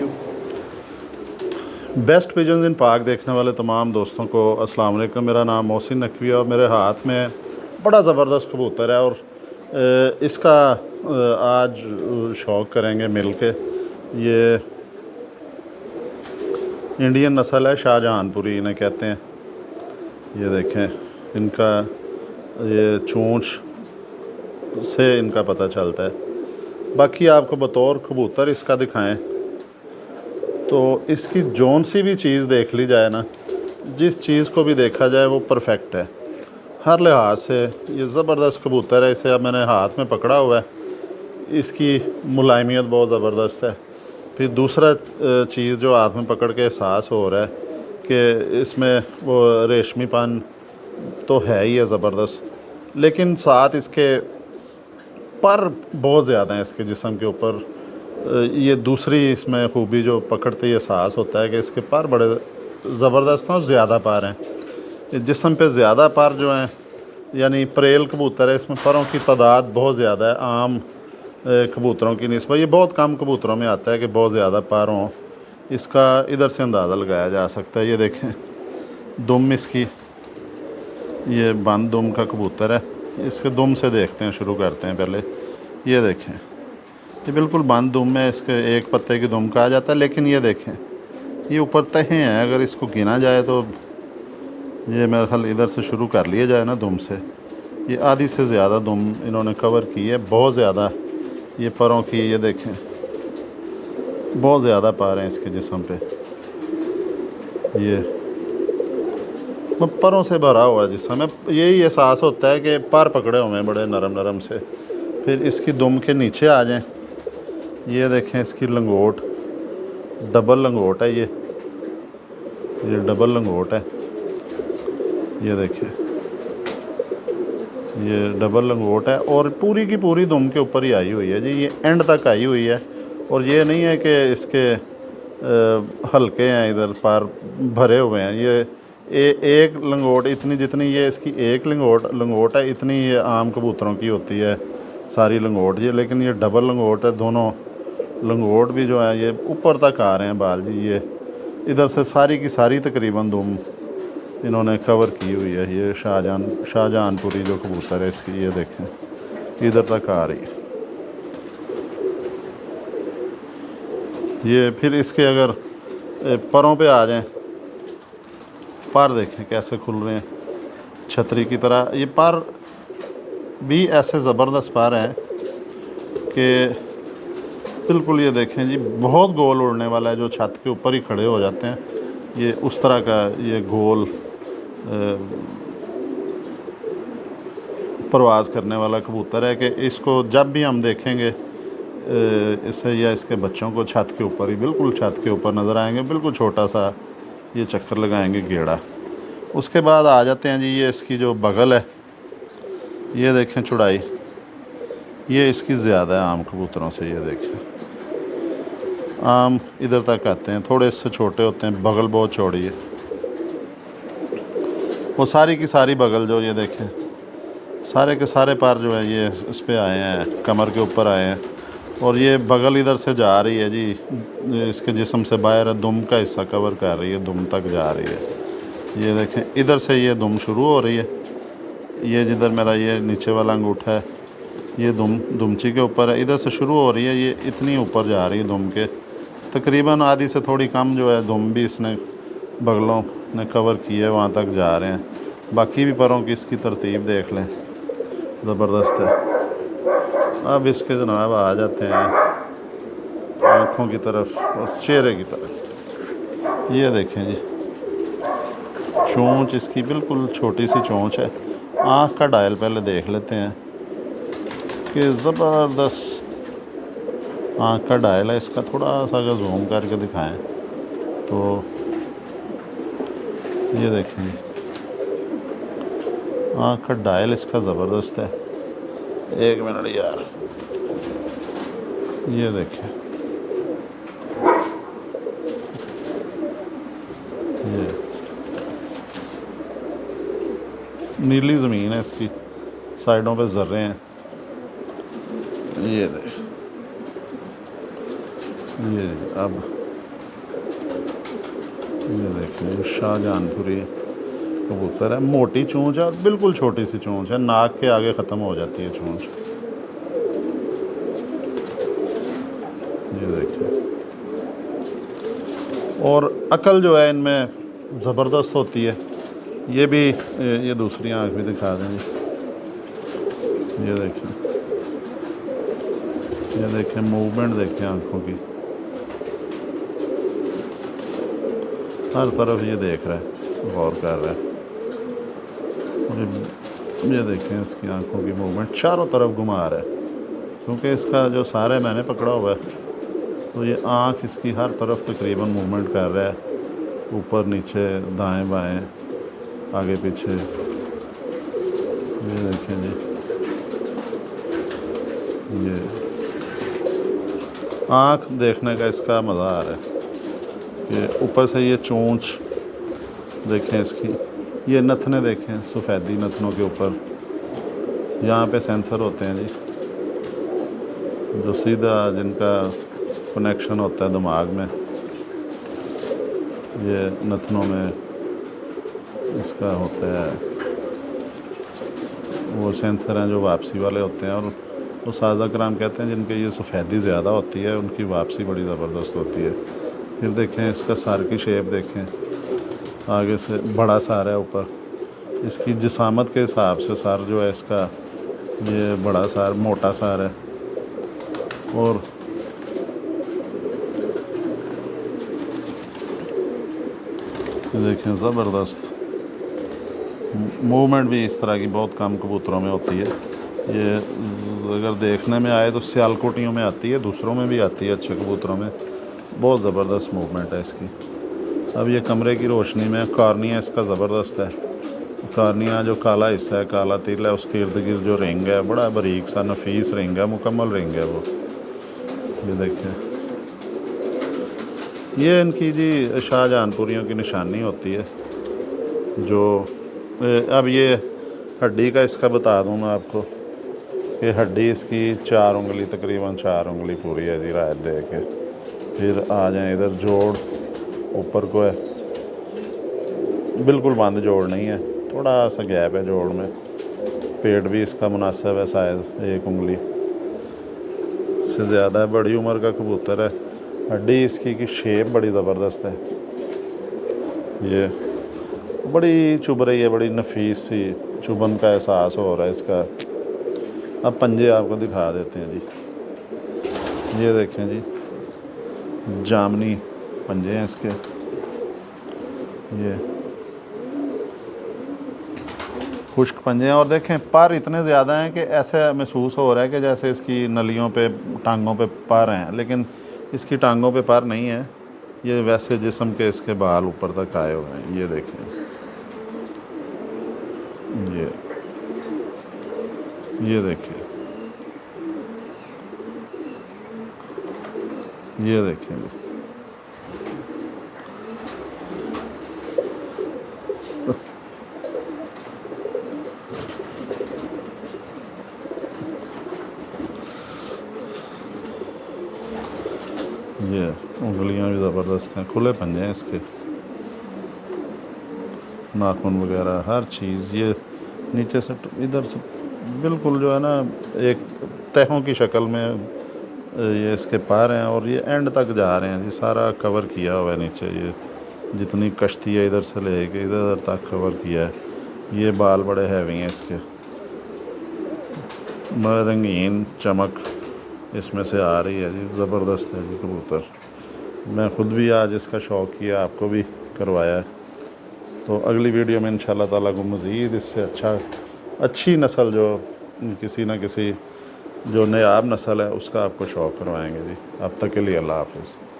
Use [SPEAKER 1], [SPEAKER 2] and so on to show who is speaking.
[SPEAKER 1] You.
[SPEAKER 2] Best pigeons इन पाक देखने वाले तमाम दोस्तों को अस्सलाम वालेकुम। मेरा नाम मोहसिन नकवी है और मेरे हाथ में बड़ा ज़बरदस्त कबूतर है और इसका आज शौक़ करेंगे मिल के। ये इंडियन नस्ल है, शाहजहानपुरी इन्हें कहते हैं। ये देखें, इनका ये चोंच से इनका पता चलता है। बाकी आपको बतौर कबूतर इसका दिखाएं तो इसकी जौन सी भी चीज़ देख ली जाए ना, जिस चीज़ को भी देखा जाए वो परफेक्ट है हर लिहाज से। ये ज़बरदस्त कबूतर है। इसे अब मैंने हाथ में पकड़ा हुआ है, इसकी मुलायमियत बहुत ज़बरदस्त है। फिर दूसरा चीज़ जो हाथ में पकड़ के एहसास हो रहा है कि इसमें वो रेशमीपन तो है ही है ज़बरदस्त, लेकिन साथ इसके पर बहुत ज़्यादा हैं इसके जिस्म के ऊपर। ये दूसरी इसमें खूबी जो पकड़ते ही एहसास होता है कि इसके पर बड़े ज़बरदस्त हैं और ज़्यादा पर हैं। जिस्म पे ज़्यादा पर जो हैं, यानी परेल कबूतर है, इसमें परों की तादाद बहुत ज़्यादा है आम कबूतरों की निस्बत। ये बहुत कम कबूतरों में आता है कि बहुत ज़्यादा पर हों। इसका इधर से अंदाज़ा लगाया जा सकता है। ये देखें, दुम इसकी, ये बंद दुम का कबूतर है। इसके दुम से देखते हैं, शुरू करते हैं पहले। ये देखें, ये बिल्कुल बंद दुम है, इसके एक पत्ते की दुम कहा जाता है। लेकिन ये देखें, ये ऊपर तहें हैं, अगर इसको गिना जाए तो ये मेरे ख्याल इधर से शुरू कर लिया जाए ना दुम से, ये आधी से ज़्यादा दुम इन्होंने कवर की है, बहुत ज़्यादा ये परों की। ये देखें, बहुत ज़्यादा पर हैं इसके जिस्म पे। ये परों से भरा हुआ जिस्म है। यही एहसास होता है कि पर पकड़े हुए हैं बड़े नरम नरम से। फिर इसकी दुम के नीचे आ जाएं, ये देखें इसकी लंगोट, डबल लंगोट है। ये डबल लंगोट है। ये देखें, ये डबल लंगोट है और पूरी की पूरी दुम के ऊपर ही आई हुई है जी। ये एंड तक आई हुई है और ये नहीं है कि इसके हल्के हैं, इधर पर भरे हुए हैं। ये एक लंगोट इतनी, जितनी ये इसकी एक लंगोट है, इतनी ये आम कबूतरों की होती है सारी लंगोट ये। लेकिन ये डबल लंगोट है, दोनों लंगोट भी जो है ये ऊपर तक आ रहे हैं बाल जी। ये इधर से सारी की सारी तकरीबन दुम इन्होंने कवर की हुई है। ये शाहजहानपुरी जो कबूतर है इसकी, ये देखें इधर तक आ रही है ये। फिर इसके अगर परों पे आ जाएं, पर देखें कैसे खुल रहे हैं छतरी की तरह। ये पर भी ऐसे ज़बरदस्त पर हैं कि बिल्कुल, ये देखें जी, बहुत गोल उड़ने वाला है, जो छत के ऊपर ही खड़े हो जाते हैं। ये उस तरह का ये गोल परवाज़ करने वाला कबूतर है कि इसको जब भी हम देखेंगे इसे या इसके बच्चों को छत के ऊपर ही, बिल्कुल छत के ऊपर नज़र आएंगे। बिल्कुल छोटा सा ये चक्कर लगाएंगे गेड़ा। उसके बाद आ जाते हैं जी, ये इसकी जो बगल है, ये देखें चौड़ाई, ये इसकी ज़्यादा है आम कबूतरों से। ये देखें, आम इधर तक आते हैं, थोड़े इससे छोटे होते हैं, बगल बहुत चौड़ी है। वो सारी की सारी बगल जो, ये देखें सारे के सारे पर जो है ये इस पे आए हैं, कमर के ऊपर आए हैं। और ये बगल इधर से जा रही है जी, इसके जिस्म से बाहर है, दुम का हिस्सा कवर कर रही है, दुम तक जा रही है। ये देखें, इधर से ये दुम शुरू हो रही है। ये जिधर मेरा ये नीचे वाला अंगूठा है, ये दुमची के ऊपर है, इधर से शुरू हो रही है। ये इतनी ऊपर जा रही है दुम के, तकरीबन आधी से थोड़ी कम जो है दुम भी इसने बगलों ने कवर की है, वहाँ तक जा रहे हैं। बाकी भी परों की इसकी तरतीब देख लें, ज़बरदस्त है। अब इसके जनाब आ जाते हैं आँखों की तरफ और चेहरे की तरफ। ये देखें जी, चोंच इसकी बिल्कुल छोटी सी चोंच है। आँख का डायल पहले देख लेते हैं कि ज़बरदस्त आँख का डायल है इसका। थोड़ा सा अगर जूम करके दिखाएं तो ये देखें जी, आँख का डायल इसका ज़बरदस्त है। एक मिनट यार, ये देखें, ये नीली ज़मीन है इसकी, साइडों पे ज़र्रे हैं। ये देख, ये अब ये देखिए ये शाहजहानपुरी कबूतर है, मोटी चोंच है और बिल्कुल छोटी सी चोंच है, नाक के आगे ख़त्म हो जाती है चोंच। ये देखिए, और अकल जो है इनमें ज़बरदस्त होती है। ये भी ये दूसरी आँख भी दिखा दें जी। ये देखें मूवमेंट देखें आँखों की, हर तरफ ये देख रहा है, गौर कर रहा है। और ये देखें इसकी आंखों की मूवमेंट, चारों तरफ घुमा रहा है, क्योंकि इसका जो सारे मैंने पकड़ा हुआ है तो ये आँख इसकी हर तरफ तकरीबन मूवमेंट कर रहा है, ऊपर नीचे दाएं बाएं आगे पीछे। ये देखें जी, ये आँख देखने का इसका मज़ा आ रहा है कि ऊपर से ये चोंच देखें इसकी, ये नथने देखें सफ़ेदी नथनों के ऊपर, यहाँ पे सेंसर होते हैं जी, जो सीधा जिनका कनेक्शन होता है दिमाग में, ये नथनों में इसका होता है, वो सेंसर हैं जो वापसी वाले होते हैं। और वो साज़ा कराम कहते हैं जिनके ये सफ़ेदी ज़्यादा होती है, उनकी वापसी बड़ी ज़बरदस्त होती है। फिर देखें इसका सर की शेप देखें, आगे से बड़ा सर है ऊपर, इसकी जिसामत के हिसाब से सर जो है इसका ये बड़ा सर मोटा सर है। और देखें ज़बरदस्त मूवमेंट भी इस तरह की बहुत कम कबूतरों में होती है। ये अगर देखने में आए तो सियालकोटियों में आती है, दूसरों में भी आती है अच्छे कबूतरों में, बहुत ज़बरदस्त मूवमेंट है इसकी। अब ये कमरे की रोशनी में कॉर्निया इसका ज़बरदस्त है, कॉर्निया जो काला हिस्सा है, काला तिल है, उसके इर्द गिर्द जो रिंग है, बड़ा बारीक सा नफीस रिंग है, मुकम्मल रिंग है वो। ये देखें, ये इनकी जी शाहजहानपुरियों की निशानी होती है। जो अब ये हड्डी का इसका बता दूं मैं आपको कि हड्डी इसकी 4 उंगली, तकरीबन 4 उंगली पूरी है जी, रायत दे के। फिर आ जाए इधर, जोड़ ऊपर को है, बिल्कुल बंद जोड़ नहीं है, थोड़ा सा गैप है जोड़ में। पेट भी इसका मुनासिब है, साइज़ 1 उंगली से ज़्यादा है, बड़ी उम्र का कबूतर है। हड्डी इसकी की शेप बड़ी ज़बरदस्त है, ये बड़ी चुभ रही है, बड़ी नफीस सी चुभन का एहसास हो रहा है इसका। अब पंजे आपको दिखा देते हैं जी। ये देखें जी, जामनी पंजे हैं इसके, ये खुश्क पंजे हैं। और देखें पर इतने ज़्यादा हैं कि ऐसे महसूस हो रहा है कि जैसे इसकी नलियों पे, टांगों पे पर हैं, लेकिन इसकी टांगों पे पर नहीं है, ये वैसे जिस्म के इसके बाल ऊपर तक आए हुए हैं। ये देखें, ये देखें, ये देखें, ये उंगलियां भी ज़बरदस्त हैं, खुले पंजे हैं इसके, नाखून वगैरह हर चीज़। ये नीचे से इधर से बिल्कुल जो है ना एक तहों की शक्ल में ये इसके पैर हैं, और ये एंड तक जा रहे हैं जी, सारा कवर किया हुआ है नीचे। ये जितनी कश्ती है इधर से लेके इधर तक कवर किया है। ये बाल बड़े हैवी हैं इसके, बड़ा रंगीन चमक इसमें से आ रही है जी, ज़बरदस्त है जी कबूतर। मैं ख़ुद भी आज इसका शौक़ किया, आपको भी करवाया है। तो अगली वीडियो में इंशाल्लाह ताला को मज़ीद इससे अच्छी नस्ल जो किसी न किसी जो नायाब नस्ल है उसका आपको शौक़ करवाएंगे जी। अब तक के लिए अल्लाह हाफ़िज़।